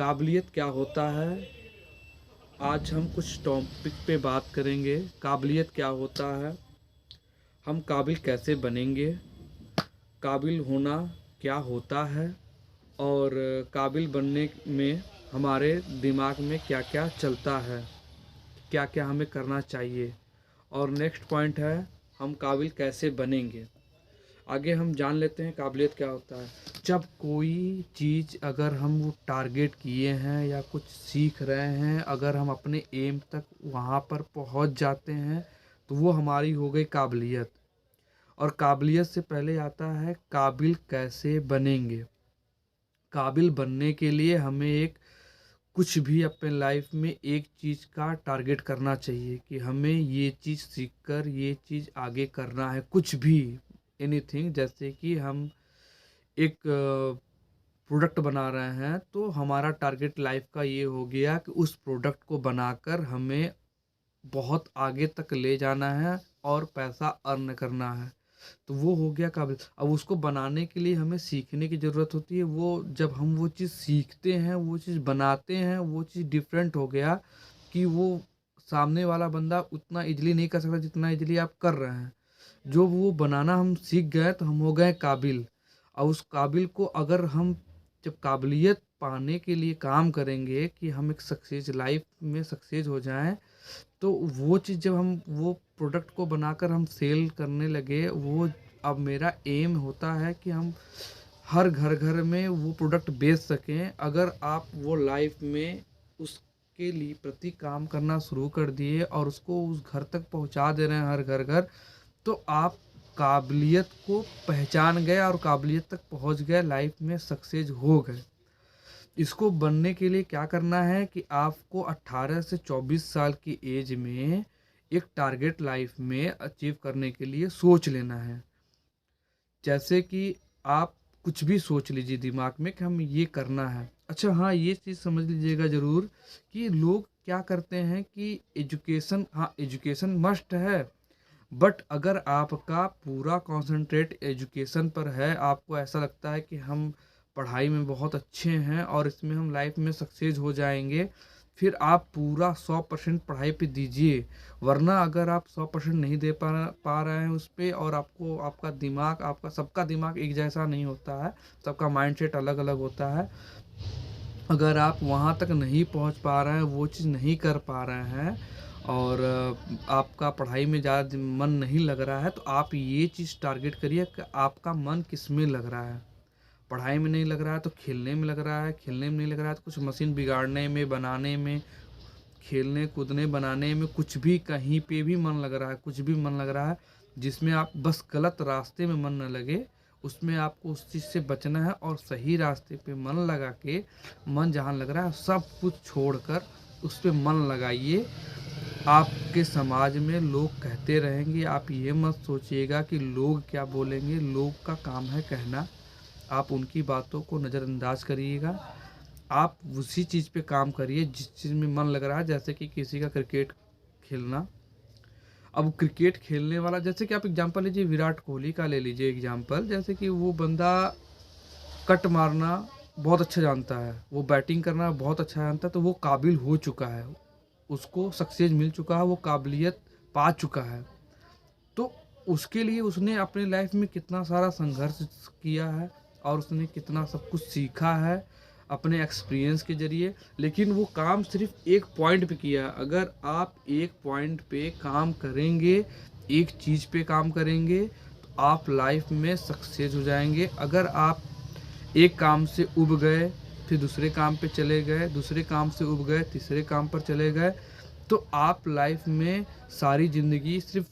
काबिलियत क्या होता है? आज हम कुछ टॉपिक पे बात करेंगे। काबिलियत क्या होता है? हम काबिल कैसे बनेंगे? काबिल होना क्या होता है? और काबिल बनने में हमारे दिमाग में क्या क्या चलता है? क्या क्या हमें करना चाहिए? और नेक्स्ट पॉइंट है, हम काबिल कैसे बनेंगे? आगे हम जान लेते हैं काबिलियत क्या होता है। जब कोई चीज़ अगर हम वो टारगेट किए हैं या कुछ सीख रहे हैं, अगर हम अपने एम तक वहाँ पर पहुँच जाते हैं तो वो हमारी हो गई काबिलियत। और काबिलियत से पहले आता है काबिल कैसे बनेंगे। काबिल बनने के लिए हमें एक कुछ भी अपने लाइफ में एक चीज़ का टारगेट करना चाहिए कि हमें ये चीज़ सीखकर ये चीज़ आगे करना है। कुछ भी, एनीथिंग। जैसे कि हम एक प्रोडक्ट बना रहे हैं तो हमारा टारगेट लाइफ का ये हो गया कि उस प्रोडक्ट को बनाकर हमें बहुत आगे तक ले जाना है और पैसा अर्न करना है। तो वो हो गया काबिल। अब उसको बनाने के लिए हमें सीखने की ज़रूरत होती है। वो जब हम वो चीज़ सीखते हैं, वो चीज़ बनाते हैं, वो चीज़ डिफरेंट हो गया कि वो सामने वाला बंदा उतना इजली नहीं कर सकता जितना इजली आप कर रहे हैं। जो वो बनाना हम सीख गए तो हम हो गए काबिल। और उस काबिल को अगर हम जब काबिलियत पाने के लिए काम करेंगे कि हम एक सक्सेस लाइफ में सक्सेस हो जाएं, तो वो चीज़ जब हम वो प्रोडक्ट को बनाकर हम सेल करने लगे, वो अब मेरा एम होता है कि हम हर घर घर में वो प्रोडक्ट बेच सकें। अगर आप वो लाइफ में उसके लिए प्रति काम करना शुरू कर दिए और उसको उस घर तक पहुंचा दे रहे हैं, हर घर घर, तो आप काबिलियत को पहचान गए और काबिलियत तक पहुंच गए, लाइफ में सक्सेस हो गए। इसको बनने के लिए क्या करना है कि आपको 18 से 24 साल की एज में एक टारगेट लाइफ में अचीव करने के लिए सोच लेना है। जैसे कि आप कुछ भी सोच लीजिए दिमाग में कि हम ये करना है। अच्छा हाँ, ये चीज़ समझ लीजिएगा ज़रूर कि लोग क्या करते हैं कि एजुकेशन, हाँ एजुकेशन मस्ट है, बट अगर आपका पूरा कंसंट्रेट एजुकेशन पर है, आपको ऐसा लगता है कि हम पढ़ाई में बहुत अच्छे हैं और इसमें हम लाइफ में सक्सेस हो जाएंगे, फिर आप पूरा 100% पढ़ाई पे दीजिए। वरना अगर आप 100% नहीं दे पा रहे हैं उस पे, और आपको आपका दिमाग, आपका सबका दिमाग एक जैसा नहीं होता है, सबका माइंडसेट अलग अलग होता है। अगर आप वहाँ तक नहीं पहुँच पा रहे हैं, वो चीज़ नहीं कर पा रहे हैं, और आपका पढ़ाई में ज़्यादा मन नहीं लग रहा है, तो आप ये चीज़ टारगेट करिए कि आपका मन किस में लग रहा है। पढ़ाई में नहीं लग रहा है तो खेलने में लग रहा है, खेलने में नहीं लग रहा है तो कुछ मशीन बिगाड़ने में, बनाने में, खेलने कूदने बनाने में, कुछ भी कहीं पे भी मन लग रहा है, कुछ भी मन लग रहा है जिसमें आप बस गलत रास्ते में मन न लगे, उसमें आपको उस चीज़ से बचना है और सही रास्ते पे मन लगा के, मन जहाँ लग रहा है सब कुछ छोड़कर उस पे मन लगाइए। आपके समाज में लोग कहते रहेंगे, आप ये मत सोचिएगा कि लोग क्या बोलेंगे, लोग का काम है कहना। आप उनकी बातों को नज़रअंदाज करिएगा। आप उसी चीज़ पे काम करिए जिस चीज़ में मन लग रहा है। जैसे कि किसी का क्रिकेट खेलना, अब क्रिकेट खेलने वाला, जैसे कि आप एग्जांपल लीजिए, विराट कोहली का ले लीजिए एग्जांपल। जैसे कि वो बंदा कट मारना बहुत अच्छा जानता है, वो बैटिंग करना बहुत अच्छा जानता है, तो वो काबिल हो चुका है, उसको सक्सेस मिल चुका है, वो काबिलियत पा चुका है। तो उसके लिए उसने अपने लाइफ में कितना सारा संघर्ष किया है और उसने कितना सब कुछ सीखा है अपने एक्सपीरियंस के जरिए। लेकिन वो काम सिर्फ एक पॉइंट पे किया है। अगर आप एक पॉइंट पे काम करेंगे, एक चीज़ पे काम करेंगे, तो आप लाइफ में सक्सेस हो जाएंगे। अगर आप एक काम से उब गए, फिर दूसरे काम पे चले गए, दूसरे काम से उब गए, तीसरे काम पर चले गए, तो आप लाइफ में सारी ज़िंदगी सिर्फ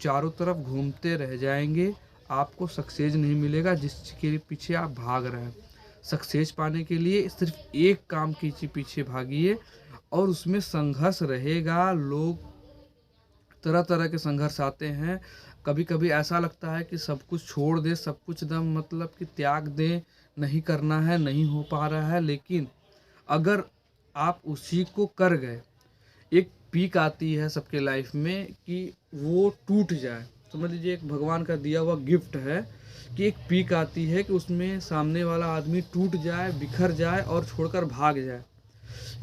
चारों तरफ घूमते रह जाएंगे। आपको सक्सेस नहीं मिलेगा जिसके पीछे आप भाग रहे हैं। सक्सेस पाने के लिए सिर्फ एक काम के पीछे भागिए और उसमें संघर्ष रहेगा। लोग तरह तरह के संघर्ष आते हैं। कभी कभी ऐसा लगता है कि सब कुछ छोड़ दे, सब कुछ दम मतलब कि त्याग दे, नहीं करना है, नहीं हो पा रहा है। लेकिन अगर आप उसी को कर गए, एक पीक आती है सबके लाइफ में कि वो टूट जाए, समझ लीजिए एक भगवान का दिया हुआ गिफ्ट है कि एक पीक आती है कि उसमें सामने वाला आदमी टूट जाए, बिखर जाए और छोड़कर भाग जाए।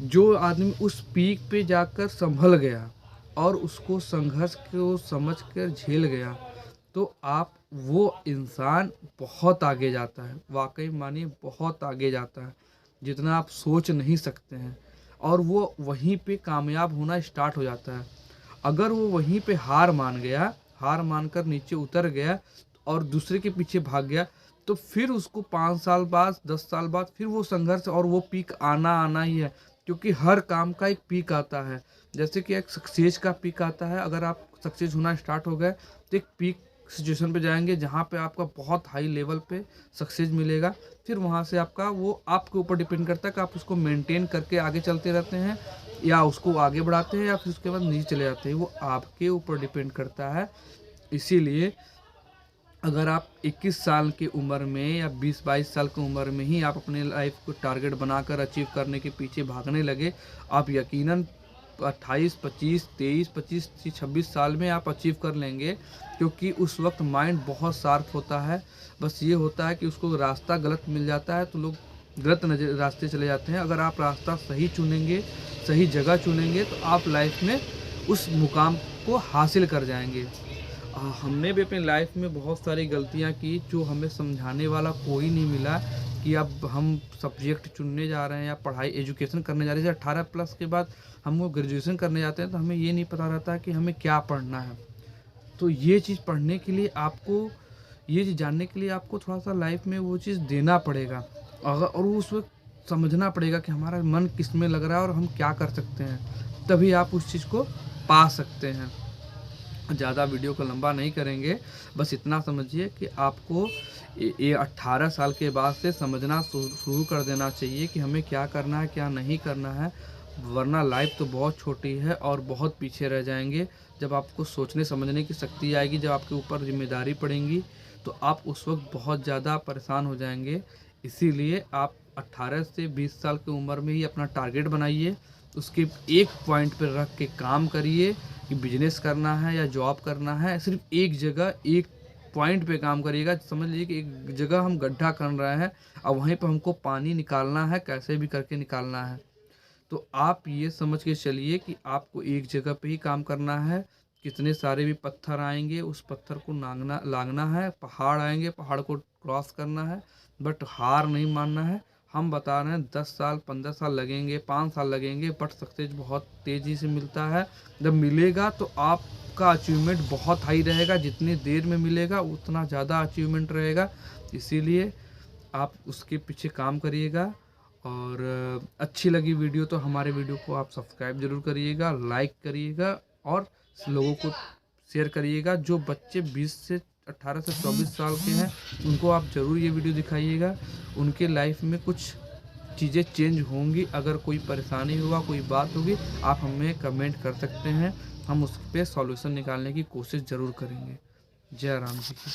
जो आदमी उस पीक पे जाकर संभल गया और उसको संघर्ष को समझ कर झेल गया, तो आप वो इंसान बहुत आगे जाता है, वाकई मानिए बहुत आगे जाता है, जितना आप सोच नहीं सकते हैं। और वो वहीं पे कामयाब होना स्टार्ट हो जाता है। अगर वो वहीं पे हार मान गया, हार मानकर नीचे उतर गया और दूसरे के पीछे भाग गया, तो फिर उसको 5 साल बाद, 10 साल बाद फिर वो संघर्ष और वो पीक आना ही है। क्योंकि हर काम का एक पीक आता है, जैसे कि एक सक्सेस का पीक आता है। अगर आप सक्सेस होना स्टार्ट हो गए तो एक पीक सिचुएशन पे जाएंगे जहाँ पे आपका बहुत हाई लेवल पे सक्सेस मिलेगा। फिर वहाँ से आपका वो आपके ऊपर डिपेंड करता है कि आप उसको मेंटेन करके आगे चलते रहते हैं या उसको आगे बढ़ाते हैं या फिर उसके बाद नीचे चले जाते हैं, वो आपके ऊपर डिपेंड करता है। इसीलिए अगर आप 21 साल की उम्र में या 20-22 साल की उम्र में ही आप अपने लाइफ को टारगेट बनाकर अचीव करने के पीछे भागने लगे, आप यकीनन 28, 25, 23, 25, 26 साल में आप अचीव कर लेंगे। क्योंकि उस वक्त माइंड बहुत शार्प होता है। बस ये होता है कि उसको रास्ता गलत मिल जाता है तो लोग गलत रास्ते चले जाते हैं। अगर आप रास्ता सही चुनेंगे, सही जगह चुनेंगे, तो आप लाइफ में उस मुकाम को हासिल कर जाएंगे। हमने भी अपनी लाइफ में बहुत सारी गलतियां की, जो हमें समझाने वाला कोई नहीं मिला कि अब हम सब्जेक्ट चुनने जा रहे हैं या पढ़ाई एजुकेशन करने जा रहे हैं। 18 प्लस के बाद हम वो ग्रेजुएशन करने जाते हैं तो हमें ये नहीं पता रहता कि हमें क्या पढ़ना है। तो ये चीज़ पढ़ने के लिए आपको, ये चीज़ जानने के लिए आपको थोड़ा सा लाइफ में वो चीज़ देना पड़ेगा और उस वक्त समझना पड़ेगा कि हमारा मन किस में लग रहा है और हम क्या कर सकते हैं, तभी आप उस चीज़ को पा सकते हैं। ज़्यादा वीडियो को लंबा नहीं करेंगे, बस इतना समझिए कि आपको ये 18 साल के बाद से समझना शुरू कर देना चाहिए कि हमें क्या करना है, क्या नहीं करना है। वरना लाइफ तो बहुत छोटी है और बहुत पीछे रह जाएंगे। जब आपको सोचने समझने की शक्ति आएगी, जब आपके ऊपर जिम्मेदारी पड़ेंगी, तो आप उस वक्त बहुत ज़्यादा परेशान हो जाएंगे। इसीलिए आप 18 से 20 साल की उम्र में ही अपना टारगेट बनाइए, उसके एक पॉइंट पर रख के काम करिए कि बिजनेस करना है या जॉब करना है। सिर्फ एक जगह, एक पॉइंट पे काम करिएगा। समझ लीजिए कि एक जगह हम गड्ढा कर रहे हैं और वहीं पर हमको पानी निकालना है, कैसे भी करके निकालना है। तो आप ये समझ के चलिए कि आपको एक जगह पे ही काम करना है। कितने सारे भी पत्थर आएंगे, उस पत्थर को लांगना है। पहाड़ आएंगे, पहाड़ को क्रॉस करना है, बट हार नहीं मानना है। हम बता रहे हैं 10 साल 15 साल लगेंगे, 5 साल लगेंगे, बट सक्सेस बहुत तेज़ी से मिलता है। जब मिलेगा तो आपका अचीवमेंट बहुत हाई रहेगा। जितनी देर में मिलेगा उतना ज़्यादा अचीवमेंट रहेगा। इसीलिए आप उसके पीछे काम करिएगा। और अच्छी लगी वीडियो तो हमारे वीडियो को आप सब्सक्राइब जरूर करिएगा, लाइक करिएगा और लोगों को शेयर करिएगा। जो बच्चे 20 से 18 से 24 साल के हैं उनको आप ज़रूर ये वीडियो दिखाइएगा। उनके लाइफ में कुछ चीज़ें चेंज होंगी। अगर कोई परेशानी हुआ, कोई बात होगी, आप हमें कमेंट कर सकते हैं। हम उस पर सॉल्यूशन निकालने की कोशिश ज़रूर करेंगे। जय राम जी की।